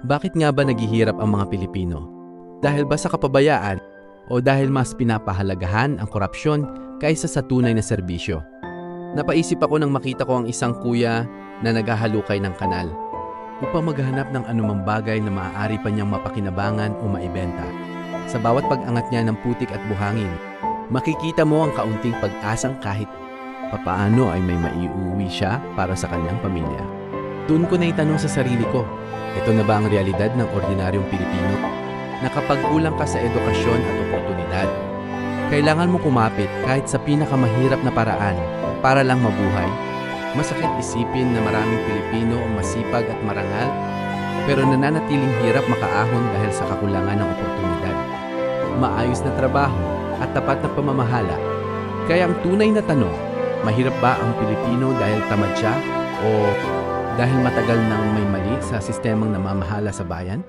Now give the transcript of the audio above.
Bakit nga ba naghihirap ang mga Pilipino? Dahil ba sa kapabayaan o dahil mas pinapahalagahan ang korupsyon kaysa sa tunay na serbisyo? Napaisip ako nang makita ko ang isang kuya na naghahalukay ng kanal upang maghanap ng anumang bagay na maaari pa niyang mapakinabangan o maibenta. Sa bawat pag-angat niya ng putik at buhangin, makikita mo ang kaunting pag-asang kahit papaano ay may maiuwi siya para sa kanyang pamilya. Doon ko na itanong sa sarili ko, ito na ba ang realidad ng ordinaryong Pilipino? Na kapag kulang ka sa edukasyon at oportunidad, kailangan mo kumapit kahit sa pinakamahirap na paraan para lang mabuhay? Masakit isipin na maraming Pilipino ang masipag at marangal, pero nananatiling hirap makaahon dahil sa kakulangan ng oportunidad, maayos na trabaho at tapat na pamamahala. Kaya ang tunay na tanong, mahirap ba ang Pilipino dahil tamad siya o dahil matagal nang may mali sa sistemang namamahala sa bayan?